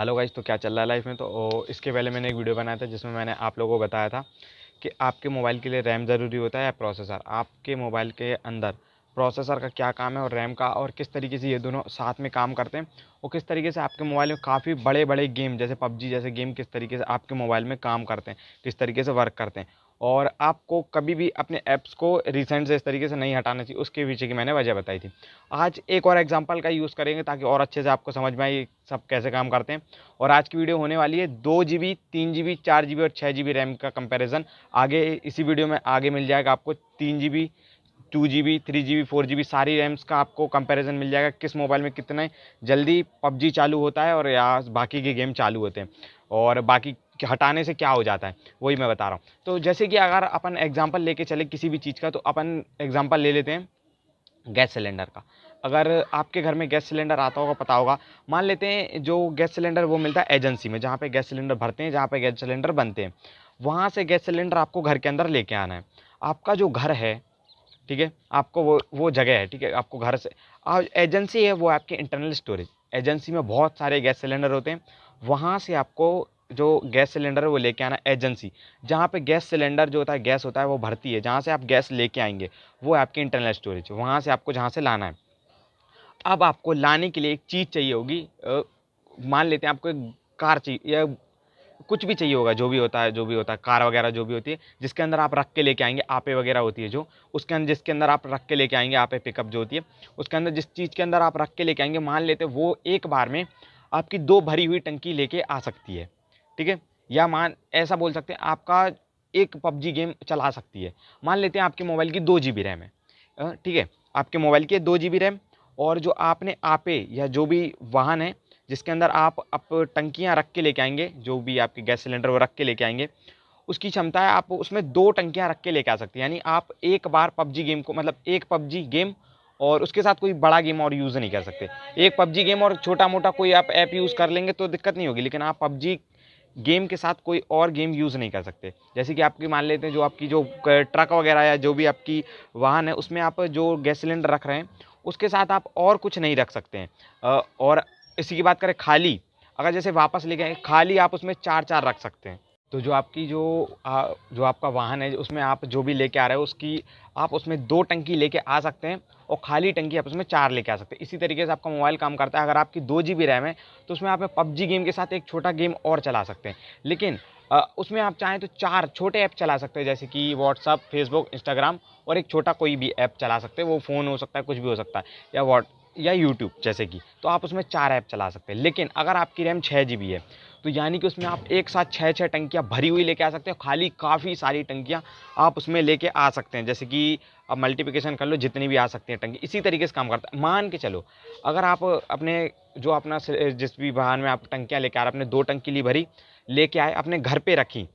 Hello guys, तो क्या चल रहा है लाइफ में। तो इसके पहले मैंने एक वीडियो बनाया था जिसमें मैंने आप लोगों को बताया था कि आपके मोबाइल के लिए रैम ज़रूरी होता है या प्रोसेसर। आपके मोबाइल के अंदर प्रोसेसर का क्या काम है और रैम का, और किस तरीके से ये दोनों साथ में काम करते हैं, और किस तरीके से आपके मोबाइल में काफ़ी बड़े बड़े गेम जैसे पबजी जैसे गेम किस तरीके से आपके मोबाइल में काम करते हैं, किस तरीके से वर्क करते हैं। और आपको कभी भी अपने ऐप्स को रिसेंट से इस तरीके से नहीं हटाना चाहिए, उसके पीछे की मैंने वजह बताई थी। आज एक और एग्जांपल का यूज़ करेंगे ताकि और अच्छे से आपको समझ में आए ये सब कैसे काम करते हैं। और आज की वीडियो होने वाली है 2 GB, 3 GB, 4 GB और 6 GB रैम का कंपैरिजन। आगे इसी वीडियो में आगे मिल जाएगा आपको 3 GB, 2 GB, 3 GB, 4 GB सारी रैम्स का आपको कंपैरिजन मिल जाएगा, किस मोबाइल में कितने जल्दी पबजी चालू होता है और या बाकी के गेम चालू होते हैं, और बाकी हटाने से क्या हो जाता है वही मैं बता रहा हूँ। तो जैसे कि अगर अपन एग्जांपल लेके चले किसी भी चीज़ का, तो अपन एग्जांपल ले लेते हैं गैस सिलेंडर का। अगर आपके घर में गैस सिलेंडर आता होगा, पता होगा, मान लेते हैं जो गैस सिलेंडर वो मिलता है एजेंसी में, जहाँ पे गैस सिलेंडर भरते हैं, जहाँ पे गैस सिलेंडर बनते हैं, वहाँ से गैस सिलेंडर आपको घर के अंदर लेके आना है। आपका जो घर है, ठीक है, आपको वो जगह है, ठीक है, आपको घर से एजेंसी है, वो आपकी इंटरनल स्टोरेज। एजेंसी में बहुत सारे गैस सिलेंडर होते हैं, वहाँ से आपको जो गैस सिलेंडर है वो लेके आना है एजेंसी। जहाँ पे गैस सिलेंडर जो होता है, गैस होता है, वो भरती है, जहाँ से आप गैस लेके आएंगे वो है आपकी इंटरनल स्टोरेज। वहाँ से आपको जहाँ से लाना है, अब आपको लाने के लिए एक चीज़ चाहिए होगी। मान लेते हैं आपको एक कार चाहिए या कुछ भी चाहिए होगा, जो भी होता है कार वगैरह जो भी होती है, जिसके अंदर आप रख के लेके आएंगे, आपे वगैरह होती है जो, उसके अंदर जिसके अंदर आप रख के लेके आएंगे, आपे पिकअप जो होती है, उसके अंदर जिस चीज़ के अंदर आप रख के लेके आएंगे, मान लेते हैं वो एक बार में आपकी 2 भरी हुई टंकी लेके आ सकती है, ठीक है। या मान ऐसा बोल सकते हैं आपका एक पबजी गेम चला सकती है। मान लेते हैं आपके मोबाइल की 2 GB रैम है, ठीक है, आपके मोबाइल की 2 GB रैम, और जो आपने आपे या जो भी वाहन है जिसके अंदर आप टंकियां रख के लेके आएंगे, जो भी आपके गैस सिलेंडर वो रख के लेके आएंगे, उसकी क्षमता है आप उसमें 2 टंकियां रख के लेके आ सकते हैं। यानी आप एक बार पबजी गेम को, मतलब एक पबजी गेम और उसके साथ कोई बड़ा गेम और यूज़ नहीं कर सकते। एक पबजी गेम और छोटा मोटा कोई आप ऐप यूज़ कर लेंगे तो दिक्कत नहीं होगी, लेकिन आप पबजी गेम के साथ कोई और गेम यूज़ नहीं कर सकते। जैसे कि आपकी मान लेते हैं जो आपकी जो ट्रक वगैरह या जो भी आपकी वाहन है, उसमें आप जो गैस सिलेंडर रख रहे हैं उसके साथ आप और कुछ नहीं रख सकते हैं। और इसी की बात करें खाली, अगर जैसे वापस लेके आए खाली, आप उसमें चार चार रख सकते हैं। तो जो आपकी जो आपका वाहन है उसमें आप जो भी लेके आ रहे हो उसकी आप उसमें 2 टंकी लेके आ सकते हैं, और खाली टंकी आप उसमें 4 लेके आ सकते हैं। इसी तरीके से आपका मोबाइल काम करता है। अगर आपकी 2 GB रैम है तो उसमें आप पबजी गेम के साथ एक छोटा गेम और चला सकते हैं, लेकिन उसमें आप चाहें तो 4 छोटे ऐप चला सकते हैं, जैसे कि व्हाट्सअप, फेसबुक, इंस्टाग्राम, और एक छोटा कोई भी ऐप चला सकते हैं। वो फ़ोन हो सकता है, कुछ भी हो सकता है, या यूट्यूब जैसे कि, तो आप उसमें 4 ऐप चला सकते हैं। लेकिन अगर आपकी रैम 6 GB है तो यानी कि उसमें आप एक साथ 6 टंकियाँ भरी हुई लेके आ सकते हैं, खाली काफ़ी सारी टंकियाँ आप उसमें लेके आ सकते हैं। जैसे कि अब मल्टीप्लिकेशन कर लो, जितनी भी आ सकती हैं टंकी, इसी तरीके से काम करता है। मान के चलो अगर आप अपने जो अपना जिस भी वाहन में आप टंकियाँ लेके आ रहे हैं, अपने 2 टंकी ली भरी लेके आए, अपने घर पे रखी,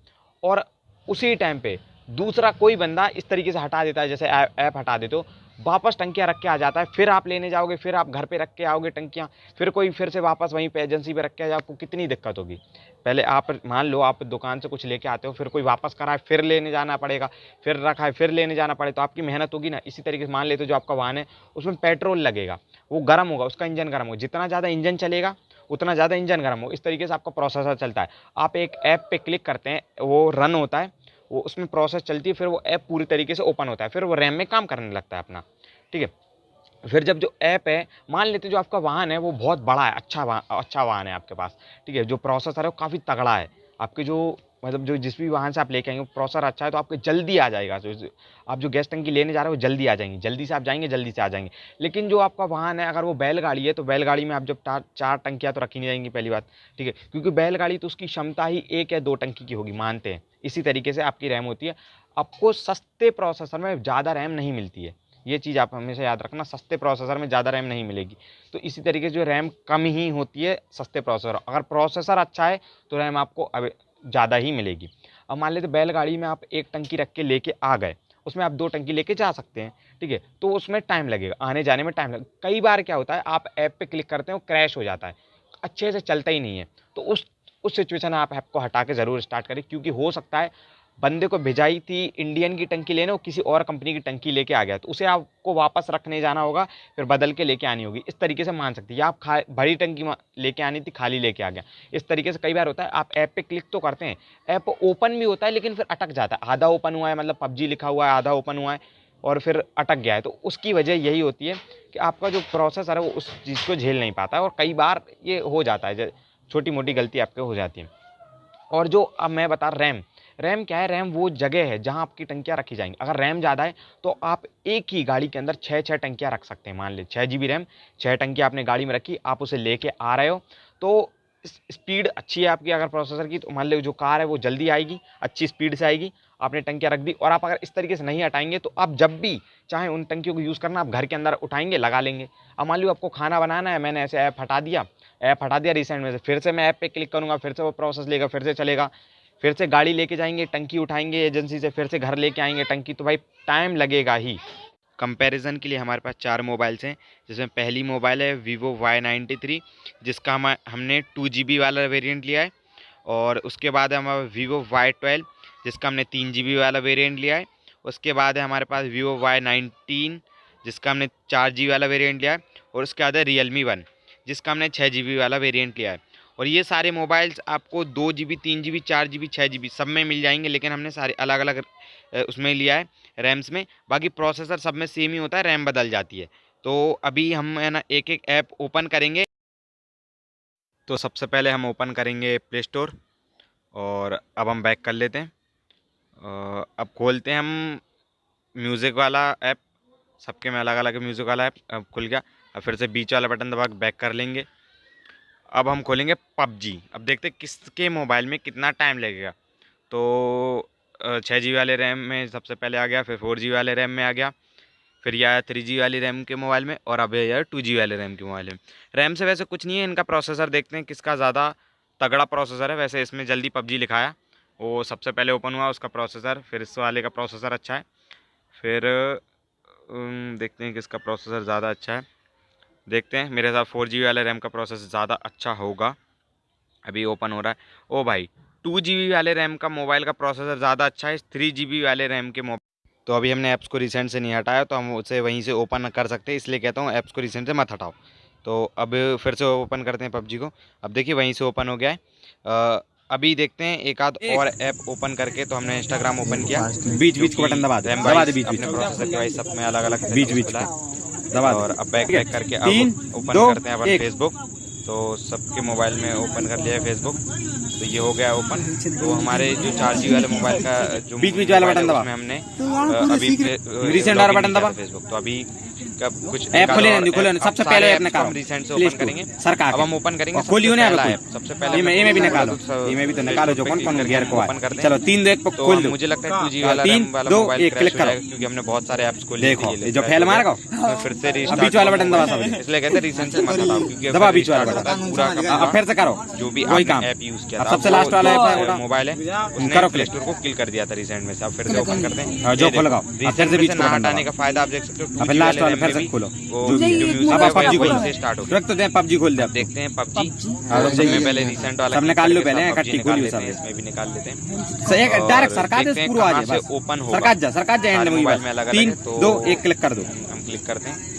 और उसी टाइम पे दूसरा कोई बंदा इस तरीके से हटा देता है, जैसे ऐप हटा दे तो वापस टंकियाँ रख के आ जाता है, फिर आप लेने जाओगे, फिर आप घर पे रख के आओगे टंकियाँ, फिर कोई फिर से वापस वहीं पे एजेंसी पे रख के आ जाए, आपको कितनी दिक्कत होगी। पहले आप मान लो आप दुकान से कुछ लेके आते हो, फिर कोई वापस कराए, फिर लेने जाना पड़ेगा, फिर रखा है, फिर लेने जाना पड़े, तो आपकी मेहनत होगी ना। इसी तरीके से मान लेते हो जो आपका वाहन है उसमें पेट्रोल लगेगा, वो गर्म होगा, उसका इंजन गर्म होगा, जितना ज़्यादा इंजन चलेगा उतना ज़्यादा इंजन गर्म होगा। इस तरीके से आपका प्रोसेसर चलता है। आप एक ऐप पे क्लिक करते हैं, वो रन होता है, वो उसमें प्रोसेस चलती है, फिर वो ऐप पूरी तरीके से ओपन होता है, फिर वो रैम में काम करने लगता है अपना, ठीक है। फिर जब जो ऐप है, मान लेते हैं जो आपका वाहन है वो बहुत बड़ा है, अच्छा वाहन है आपके पास, ठीक है, जो प्रोसेसर है वो काफ़ी तगड़ा है, आपके जो मतलब जो जिस भी वाहन से आप लेके आएंगे प्रोसेसर अच्छा है, तो आपको जल्दी आ जाएगा। आप जो गैस टंकी लेने जा रहे हो वो जल्दी आ जाएंगी, जल्दी से आप जाएंगे, जल्दी से आ जाएंगे। लेकिन जो आपका वाहन है अगर वो बैलगाड़ी है, तो बैलगाड़ी में आप जब 4 टंकियाँ तो रखी नहीं जाएंगी पहली बात, ठीक है, क्योंकि बैलगाड़ी तो उसकी क्षमता ही 1 या 2 टंकी की होगी, मानते हैं। इसी तरीके से आपकी रैम होती है। आपको सस्ते प्रोसेसर में ज़्यादा रैम नहीं मिलती है, ये चीज़ आप हमेशा याद रखना, सस्ते प्रोसेसर में ज़्यादा रैम नहीं मिलेगी। तो इसी तरीके से जो रैम कम ही होती है सस्ते प्रोसेसर, अगर प्रोसेसर अच्छा है तो रैम आपको अब ज़्यादा ही मिलेगी। अब मान लेते बैलगाड़ी में आप 1 टंकी रख के लेके आ गए, उसमें आप 2 टंकी लेके जा सकते हैं, ठीक है, तो उसमें टाइम लगेगा, आने जाने में टाइम लगेगा। कई बार क्या होता है, आप ऐप पे क्लिक करते हो, क्रैश हो जाता है, अच्छे से चलता ही नहीं है, तो उस सिचुएशन में आप ऐप को हटा के ज़रूर स्टार्ट करें, क्योंकि हो सकता है बंदे को भिजाई थी इंडियन की टंकी लेने, वो किसी और कंपनी की टंकी लेके आ गया, तो उसे आपको वापस रखने जाना होगा, फिर बदल के लेके आनी होगी। इस तरीके से मान सकते हैं, या आप बड़ी टंकी लेके आनी थी, खाली लेके आ गया। इस तरीके से कई बार होता है, आप ऐप पे क्लिक तो करते हैं, ऐप ओपन भी होता है लेकिन फिर अटक जाता है, आधा ओपन हुआ है, मतलब पबजी लिखा हुआ है, आधा ओपन हुआ है और फिर अटक गया है। तो उसकी वजह यही होती है कि आपका जो प्रोसेसर है वो उस चीज़ को झेल नहीं पाता है, और कई बार ये हो जाता है, छोटी मोटी गलती आपके हो जाती है। और जो अब मैं बता रैम, रैम क्या है, रैम वो जगह है जहां आपकी टंकियां रखी जाएंगी। अगर रैम ज़्यादा है तो आप एक ही गाड़ी के अंदर छः छः टंकियां रख सकते हैं। मान ली 6 GB रैम, 6 टंकियां आपने गाड़ी में रखी, आप उसे लेके आ रहे हो, तो स्पीड अच्छी है आपकी अगर प्रोसेसर की, तो मान लो जो कार है वो जल्दी आएगी, अच्छी स्पीड से आएगी। आपने टंकियां रख दी, और आप अगर इस तरीके से नहीं हटाएंगे तो आप जब भी चाहे उन टंकियों को यूज़ करना, आप घर के अंदर उठाएंगे, लगा लेंगे। अब मान लो आपको खाना बनाना है, मैंने ऐसे ऐप हटा दिया रिसेंट में से, फिर से मैं ऐप पे क्लिक करूंगा, फिर से वो प्रोसेस लेगा, फिर से चलेगा, फिर से गाड़ी लेके जाएंगे, टंकी उठाएंगे एजेंसी से, फिर से घर लेके आएंगे टंकी, तो भाई टाइम लगेगा ही। कंपैरिजन के लिए हमारे पास 4 मोबाइल्स हैं, जिसमें पहली मोबाइल है Vivo Y93, जिसका हमने 2 GB वाला वेरिएंट लिया है। और उसके बाद है हमारा Vivo Y12, जिसका हमने 3 GB वाला वेरिएंट लिया है। उसके बाद है हमारे पास Vivo Y19, जिसका हमने 4 GB वाला वेरिएंट लिया है। और उसके बाद है Realme 1, जिसका हमने 6 GB वाला वेरिएंट लिया है। और ये सारे मोबाइल्स आपको 2 GB, 3 GB, 4 GB, 6 GB सब में मिल जाएंगे, लेकिन हमने सारे अलग अलग उसमें लिया है, रैम्स में। बाकी प्रोसेसर सब में सेम ही होता है, रैम बदल जाती है। तो अभी हम है ना एक एक ऐप ओपन करेंगे। तो सबसे पहले हम ओपन करेंगे प्ले स्टोर, और अब हम बैक कर लेते हैं। अब खोलते हैं हम म्यूज़िक वाला ऐप, सबके में अलग अलग म्यूज़िक वाला ऐप अब खुल गया। अब फिर से बीच वाला बटन दबा के बैक कर लेंगे। अब हम खोलेंगे पबजी। अब देखते हैं किसके मोबाइल में कितना टाइम लगेगा। तो 6 GB वाले रैम में सबसे पहले आ गया, फिर 4 GB वाले रैम में आ गया, फिर यह आया 3 GB वाली रैम के मोबाइल में, और अब यह 2 GB वाले रैम के मोबाइल में। रैम से वैसे कुछ नहीं है, इनका प्रोसेसर देखते हैं किसका ज़्यादा तगड़ा प्रोसेसर है। वैसे इसमें जल्दी पबजी लिखाया, वो सबसे पहले ओपन हुआ उसका प्रोसेसर, फिर इस वाले का प्रोसेसर अच्छा है। फिर देखते हैं किसका प्रोसेसर ज़्यादा अच्छा है। देखते हैं, मेरे हिसाब 4 GB वाले रैम का प्रोसेसर ज़्यादा अच्छा होगा। अभी ओपन हो रहा है। ओ भाई, 2 GB वाले रैम का मोबाइल का प्रोसेसर ज़्यादा अच्छा है 3 GB वाले रैम के मोबाइल। तो अभी हमने ऐप्स को रिसेंट से नहीं हटाया, तो हम उसे वहीं से ओपन कर सकते हैं, इसलिए कहता हूँ ऐप्स को रिसेंट से मत हटाओ। तो अब फिर से ओपन करते हैं पबजी को। अब देखिए वहीं से ओपन हो गया है। अभी देखते हैं एक आध और ऐप ओपन करके। तो हमने इंस्टाग्राम ओपन किया, बीच बीच को बटन दबा दे, रैम दबा दे वाइज बीच बीच अपने प्रोसेसर के वाइज सब में अलग अलग बीच बीच खुला है। दबा और दे। अब बैक बैक करके तीन, अब ओपन दो, करते हैं अपन एक। फेसबुक। तो सबके मोबाइल में ओपन कर लिया है फेसबुक, तो ये हो गया ओपन। तो हमारे जो 4 GB वाले मोबाइल का जो बीच बीच वाला मोबाइल है बटन दबा। उसमें हमने अभी रिसेंट वाला लॉगिन बटन नहीं किया दबा। था फेसबुक। तो अभी कब कुछ ऐप खोले नहीं, खोले ऐप, सबसे अब पहले सारे ऐप ऐप्स को निकालो हम रिसेंट से प्ले ओपन स्टोर करेंगे। सरकार अब हम ओपन करेंगे खोलियो सबसे ना पहला अभी ऐप। सबसे पहले ये में भी निकालो, ये ये में भी तो निकालो जो कौन कौन गियर को ओपन करते चलो हैं। 3 2 1 तो खोल दो। मुझे लगता है 2 GB वाला 3 रैम वाला 2 मोबाइल 1 क्रैश क्लिक हो करो। जाएगा, क्योंकि हमने बहुत सारे ऐप्स को लिए देखो थे, ये जो crash फैल हो मार गया। गो। तो फिर से अब रीस्टार्ट बीच वाला बटन दबा सब। इसलिए कहते हैं रिसेंट से मत हटाओ, क्योंकि दबा अगर बीच वाला restart होता है पूरा का अब पूरा फिर से करो जो भी वही आपने काम। ऐप यूज किया अब था, सबसे लास्ट वाला ऐप है वो मोबाइल है, उसने करो प्ले click। स्टोर को किल कर दिया था रिसेंट में से। अब फिर से ओपन करते हैं। हाँ, जो ये खोल देखो, लगाओ। अब फिर रिसेंट से में बीच से को ना बटन हटाने दबाओ। का फायदा आप देख सकते हो, अब 2 GB लास्ट वाला रैम फिर में से भी खोलो। वो जो जो म्यूजिक अब है पबजी खोलो। वहीं से स्टार्ट हो गया। रख तो दे पबजी खोल दे अब अब। देखते हैं पबजी। हाँ, तो रुक सबसे जाइए। पहले रिसेंट वाला सब click निकाल लो करके पहले, सब इकट्ठी PUBG निकाल खोलियो लेते सब। हैं, इसमें भी निकाल लेते हैं। सही है, डायरेक्ट और सरकार देखते हैं पूरा आ कहाँ जाए से बस। ओपन होगा। सरकार जा एंड सारे में मोबाइल बस। में अलग अलग 3 है, तो 2 1 क्लिक कर दो। हम क्लिक करते हैं।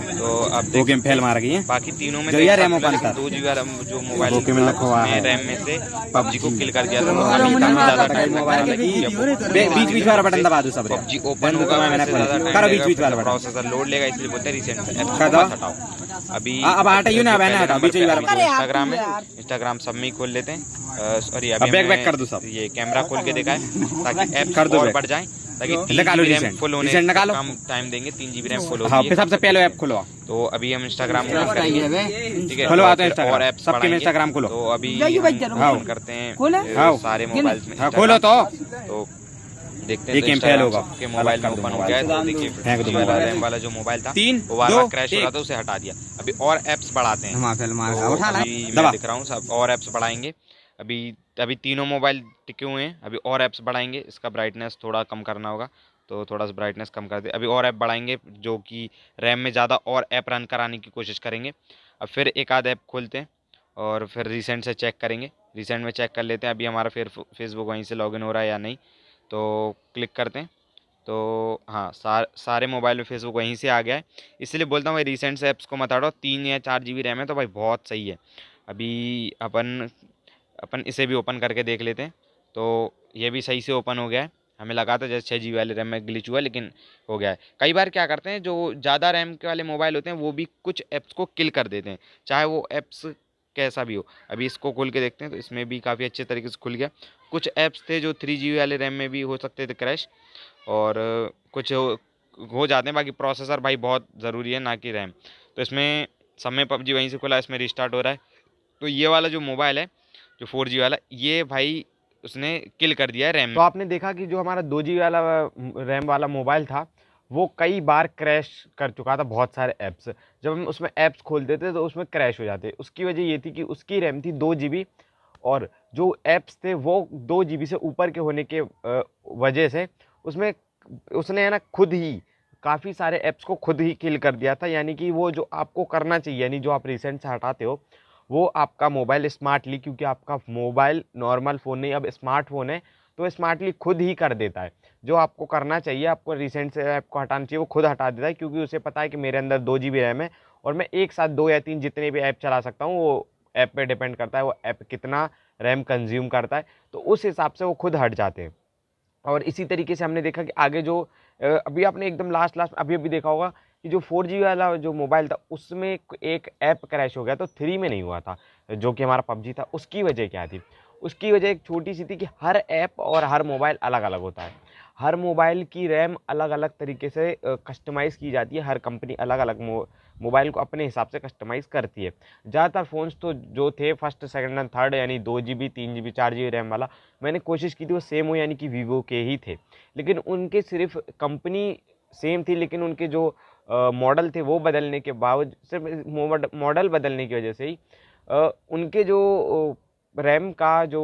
तो अब दो देख गेम सकते फेल हैं, मार गई है बाकी तीनों में जो तो एक यार साथ एमओ खुला, पान लेकिन कर 2 GB वाला जो मोबाइल वो में लखवा में है रैम में से पबजी को किल कर दिया था। तो अभी बीच काफी ज्यादा टाइम मोबाइल लगने वाला है, बीच बीच वाला बटन दबा दो सब। पबजी ओपन होगा, मैंने उससे ज्यादा टाइम करो बीच लगेगा, बीच फिर वाला से बटन प्रोसेसर लोड लेगा, इसलिए बोलते हैं रिसेंट से ऐप कर को दो। मत हटाओ। अभी अब हटाइयो ना, अब है ना हटाओ, बीच वाला जो इंस्टाग्राम है, इंस्टाग्राम सब में ही खोल लेते हैं। सॉरी, अभी अब बैक हमने बैक कर दो सब। ये कैमरा खोल के देखा है, ताकि ऐप कर दो और बैक। बढ़ जाए, ताकि 3 निकालो GB रैम रिसेंट, फुल होने रिसेंट तक निकालो। कम टाइम देंगे। 3 GB रैम फुल हाँ, होगी फिर सबसे पहले ऐप खुलवा। तो अभी हम इंस्टाग्राम ओपन करेंगे, ठीक है, खुलवा और दो फिर इंस्टाग्राम। और ऐप्स सबके में बढ़ाएंगे। इंस्टाग्राम खोलो। तो अभी हाँ। ओपन करते हैं हाँ। सारे मोबाइल्स में हाँ, खोलो तो देखते हैं। ये गेम फेल होगा, के मोबाइल में अलग कर दो ओपन हो मोबाइल गया है। से। तो देखिए फेंक दो 2 GB वाला मोबाइल। रैम वाला जो मोबाइल था 3 वो बार बार 2 क्रैश हो रहा था, उसे हटा दिया। अभी और ऐप्स बढ़ाते हैं। तो अभी दबा। मैं दिख रहा हूँ सब और ऐप्स बढ़ाएंगे। अभी अभी तीनों मोबाइल टिके हुए हैं, अभी और ऐप्स बढ़ाएंगे। इसका ब्राइटनेस थोड़ा कम करना होगा, तो थोड़ा सा ब्राइटनेस कम कर दे। अभी और ऐप बढ़ाएंगे जो कि रैम में ज़्यादा और ऐप रन कराने की कोशिश करेंगे। अब फिर एक आध ऐप खोलते हैं और फिर रिसेंट से चेक करेंगे। रिसेंट में चेक कर लेते हैं अभी हमारा फिर फेसबुक वहीं से लॉगिन हो रहा है या नहीं। तो क्लिक करते हैं तो हाँ, सारे मोबाइल में फेसबुक वहीं से आ गया है। इसलिए बोलता हूँ भाई रिसेंट से ऐप्स को मत हटाओ। 3 या 4 GB रैम है तो भाई बहुत सही है। अभी अपन अपन इसे भी ओपन करके देख लेते हैं। तो ये भी सही से ओपन हो गया है। हमें लगा था जैसे 6 GB वाले रैम में ग्लिच हुआ, लेकिन हो गया है। कई बार क्या करते हैं, जो ज़्यादा रैम के वाले मोबाइल होते हैं वो भी कुछ ऐप्स को किल कर देते हैं, चाहे वो ऐप्स कैसा भी हो। अभी इसको खोल के देखते हैं तो इसमें भी काफ़ी अच्छे तरीके से खुल गया। कुछ ऐप्स थे जो 3 GB वाले रैम में भी हो सकते थे क्रैश, और कुछ हो जाते हैं। बाकी प्रोसेसर भाई बहुत ज़रूरी है, ना कि रैम। तो इसमें समय पबजी वहीं से खुला, इसमें रिस्टार्ट हो रहा है। तो ये वाला जो मोबाइल है, जो 4G वाला, ये भाई उसने किल कर दिया है रैम। तो आपने देखा कि जो हमारा 2 GB वाला रैम वाला मोबाइल था वो कई बार क्रैश कर चुका था, बहुत सारे ऐप्स। जब हम उसमें ऐप्स खोलते थे तो उसमें क्रैश हो जाते। उसकी वजह ये थी कि उसकी रैम थी 2 GB, और जो ऐप्स थे वो 2 GB से ऊपर के होने के वजह से उसमें उसने है ना खुद ही काफ़ी सारे ऐप्स को खुद ही किल कर दिया था। यानी कि वो जो आपको करना चाहिए, यानी जो आप रिसेंट से हटाते हो, वो आपका मोबाइल स्मार्टली, क्योंकि आपका मोबाइल नॉर्मल फ़ोन नहीं अब स्मार्टफोन है, तो स्मार्टली खुद ही कर देता है। जो आपको करना चाहिए, आपको रिसेंट से ऐप को हटाना चाहिए, वो खुद हटा देता है, क्योंकि उसे पता है कि मेरे अंदर 2 GB रैम है और मैं एक साथ 2 या 3 जितने भी ऐप चला सकता हूँ। वो ऐप पे डिपेंड करता है वो ऐप कितना रैम कंज्यूम करता है, तो उस हिसाब से वो खुद हट जाते हैं। और इसी तरीके से हमने देखा कि आगे जो अभी आपने एकदम लास्ट लास्ट अभी अभी देखा होगा कि जो 4G वाला जो मोबाइल था उसमें एक ऐप क्रैश हो गया, तो 3 में नहीं हुआ था, जो कि हमारा पबजी था। उसकी वजह क्या थी? उसकी वजह एक छोटी सी थी कि हर ऐप और हर मोबाइल अलग अलग होता है। हर मोबाइल की रैम अलग अलग तरीके से कस्टमाइज़ की जाती है। हर कंपनी अलग अलग मोबाइल को अपने हिसाब से कस्टमाइज़ करती है। ज़्यादातर फ़ोन्स तो जो थे फर्स्ट सेकंड एंड थर्ड, यानी 2 GB 3 GB 4 GB रैम वाला, मैंने कोशिश की थी वो सेम हो, यानी कि वीवो के ही थे। लेकिन उनके सिर्फ कंपनी सेम थी, लेकिन उनके जो मॉडल थे वो बदलने के बावजूद, सिर्फ मॉडल बदलने की वजह से ही उनके जो रैम का जो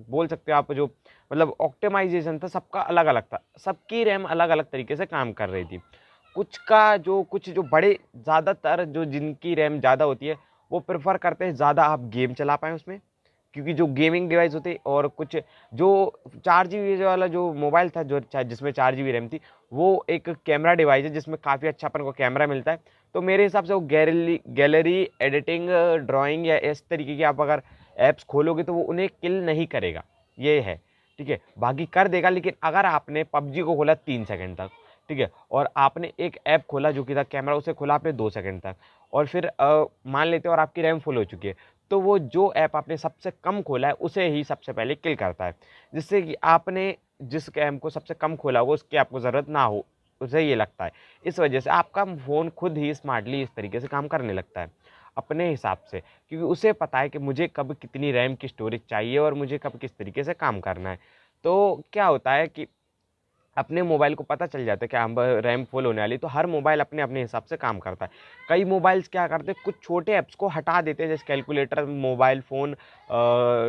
बोल सकते हो आप, जो मतलब ऑप्टिमाइजेशन था, सबका अलग अलग था। सबकी रैम अलग अलग तरीके से काम कर रही थी। कुछ जो बड़े ज़्यादातर जो जिनकी रैम ज़्यादा होती है वो प्रेफर करते हैं ज़्यादा आप गेम चला पाएँ उसमें, क्योंकि जो गेमिंग डिवाइस होते हैं। और कुछ जो 4 GB वाला जो मोबाइल था, जो जिसमें 4 GB रैम थी, वो एक कैमरा डिवाइस है जिसमें काफ़ी अच्छा अपन को कैमरा मिलता है। तो मेरे हिसाब से वो गैलरी एडिटिंग, ड्राइंग या इस तरीके की आप अगर ऐप्स खोलोगे तो वो उन्हें किल नहीं करेगा, ये है, ठीक है। बाकी कर देगा, लेकिन अगर आपने पबजी को खोला 3 सेकंड तक, ठीक है, और आपने एक ऐप खोला जो कि था कैमरा, उसे खोला आपने 2 सेकंड तक, और फिर मान लेते हैं और आपकी रैम फुल हो चुकी है, तो वो जो ऐप आपने सबसे कम खोला है उसे ही सबसे पहले किल करता है, जिससे कि आपने जिस ऐप को सबसे कम खोला होगा उसकी आपको ज़रूरत ना हो, उसे ये लगता है। इस वजह से आपका फ़ोन खुद ही स्मार्टली इस तरीके से काम करने लगता है अपने हिसाब से, क्योंकि उसे पता है कि मुझे कब कितनी रैम की स्टोरेज चाहिए और मुझे कब किस तरीके से काम करना है। तो क्या होता है कि अपने मोबाइल को पता चल जाता है कि हम रैम फुल होने वाली, तो हर मोबाइल अपने अपने हिसाब से काम करता है। कई मोबाइल्स क्या करते हैं, कुछ छोटे ऐप्स को हटा देते हैं, जैसे कैलकुलेटर, मोबाइल फ़ोन,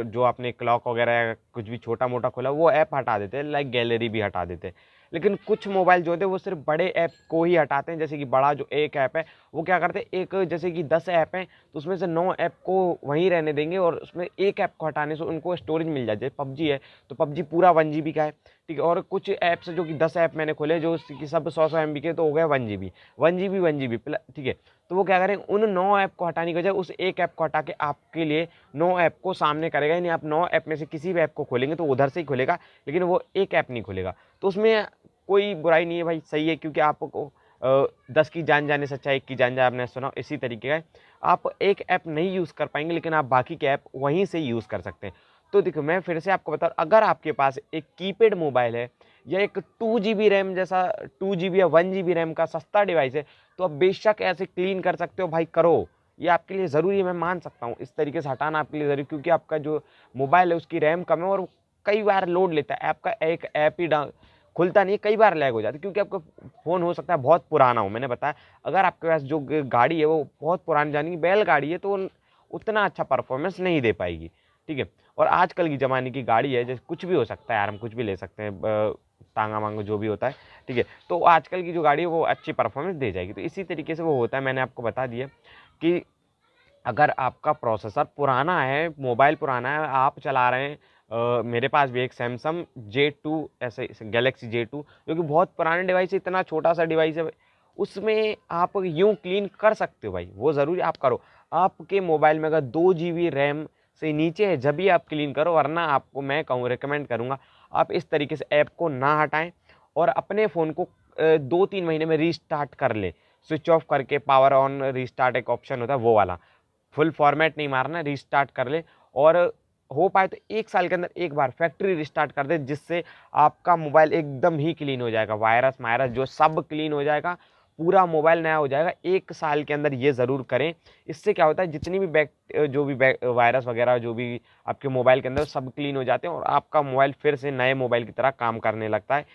जो आपने क्लॉक वगैरह या कुछ भी छोटा मोटा खोला वो ऐप हटा देते हैं, लाइक गैलरी भी हटा देते हैं। लेकिन कुछ मोबाइल जो होते हैं वो सिर्फ बड़े ऐप को ही हटाते हैं। जैसे कि बड़ा जो एक ऐप है वो क्या करते हैं, एक जैसे कि 10 ऐप हैं तो उसमें से 9 ऐप को वहीं रहने देंगे, और उसमें एक ऐप को हटाने से उनको स्टोरेज मिल जाए। जैसे पबजी है तो पबजी पूरा 1 GB का है, ठीक है। और कुछ ऐप्स जो कि 10 ऐप मैंने खोले जो कि सब 100 MB के, तो हो गया 1 GB, 1 GB ठीक है। तो वो क्या करेंगे, उन 9 ऐप को हटाने की बजाय उस एक ऐप को हटा के आपके लिए 9 ऐप को सामने करेगा। यानी आप 9 ऐप में से किसी भी ऐप को खोलेंगे तो उधर से ही खोलेगा, लेकिन वो एक ऐप नहीं खोलेगा। तो उसमें कोई बुराई नहीं है भाई, सही है, क्योंकि आपको 10 की जान जाने से अच्छा 1 की जान जाए, आपने सुना। इसी तरीके का आप एक ऐप नहीं यूज़ कर पाएंगे, लेकिन आप बाकी के ऐप वहीं से यूज़ कर सकते हैं। तो देखो मैं फिर से आपको बता, अगर आपके पास एक कीपैड मोबाइल है या एक 2 GB रैम जैसा 2 GB या 1 GB रैम का सस्ता डिवाइस है, तो आप बेशक ऐसे क्लीन कर सकते हो भाई, करो। ये आपके लिए ज़रूरी है, मैं मान सकता हूँ इस तरीके से हटाना आपके लिए ज़रूरी, क्योंकि आपका जो मोबाइल है उसकी रैम कम है और कई बार लोड लेता है। आपका एक ऐप ही खुलता नहीं है, कई बार लैग हो जाता है, क्योंकि आपका फ़ोन हो सकता है बहुत पुराना हो। मैंने बताया, अगर आपके पास जो गाड़ी है वो बहुत पुरानी, जानी कि बैलगाड़ी है, तो उतना अच्छा परफॉर्मेंस नहीं दे पाएगी, ठीक है। और आजकल की ज़माने की गाड़ी है, जैसे कुछ भी हो सकता है यार, हम कुछ भी ले सकते हैं, टांगा मांगा जो भी होता है, ठीक है। तो आजकल की जो गाड़ी है वो अच्छी परफॉर्मेंस दे जाएगी। तो इसी तरीके से वो होता है। मैंने आपको बता दिया कि अगर आपका प्रोसेसर पुराना है, मोबाइल पुराना है, आप चला रहे हैं मेरे पास भी एक सैमसंग J2 ऐसे गैलेक्सी J2 जो कि बहुत पुराना डिवाइस है, इतना छोटा सा डिवाइस है, उसमें आप यूं क्लीन कर सकते हो भाई, वो ज़रूरी आप करो। आपके मोबाइल में अगर 2 GB रैम से नीचे है जब भी आप क्लीन करो, वरना आपको मैं कहूँ रिकमेंड करूँगा आप इस तरीके से ऐप को ना हटाएं और अपने फ़ोन को 2-3 महीने में रीस्टार्ट कर ले, स्विच ऑफ करके पावर ऑन रीस्टार्ट एक ऑप्शन होता है वो वाला, फुल फॉर्मेट नहीं मारना, रीस्टार्ट कर ले। और हो पाए तो 1 साल के अंदर एक बार फैक्ट्री रिस्टार्ट कर दे, जिससे आपका मोबाइल एकदम ही क्लीन हो जाएगा, वायरस वायरस जो सब क्लीन हो जाएगा, पूरा मोबाइल नया हो जाएगा 1 साल के अंदर। ये ज़रूर करें। इससे क्या होता है, जितनी भी वायरस वगैरह जो भी आपके मोबाइल के अंदर सब क्लीन हो जाते हैं और आपका मोबाइल फिर से नए मोबाइल की तरह काम करने लगता है।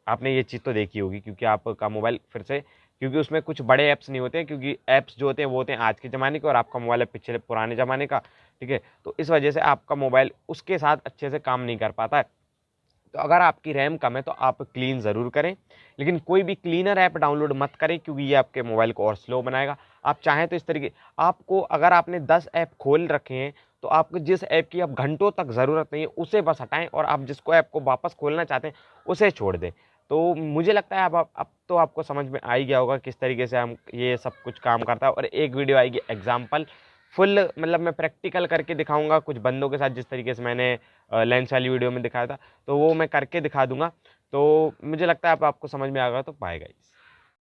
आपने ये चीज़ तो देखी होगी, क्योंकि आपका मोबाइल फिर से, क्योंकि उसमें कुछ बड़े ऐप्स नहीं होते हैं, क्योंकि ऐप्स जो होते हैं वो होते हैं आज के ज़माने के और आपका मोबाइल है पिछले पुराने ज़माने का, ठीक है। तो इस वजह से आपका मोबाइल उसके साथ अच्छे से काम नहीं कर पाता है। तो अगर आपकी रैम कम है तो आप क्लीन ज़रूर करें, लेकिन कोई भी क्लीनर ऐप डाउनलोड मत करें, क्योंकि ये आपके मोबाइल को और स्लो बनाएगा। आप चाहें तो इस तरीके, आपको अगर आपने 10 ऐप खोल रखे हैं तो आपको जिस ऐप की अब घंटों तक ज़रूरत नहीं है उसे बस हटाएं, और आप जिसको ऐप को वापस खोलना चाहते हैं उसे छोड़ दें। तो मुझे लगता है अब तो आपको समझ में आ ही गया होगा किस तरीके से हम ये सब कुछ काम करता है। और एक वीडियो आएगी एग्जाम्पल फुल, मतलब मैं प्रैक्टिकल करके दिखाऊंगा कुछ बंदों के साथ, जिस तरीके से मैंने लेंस वाली वीडियो में दिखाया था, तो वो मैं करके दिखा दूंगा। तो मुझे लगता है आपको समझ में आ गया, तो पाएगा।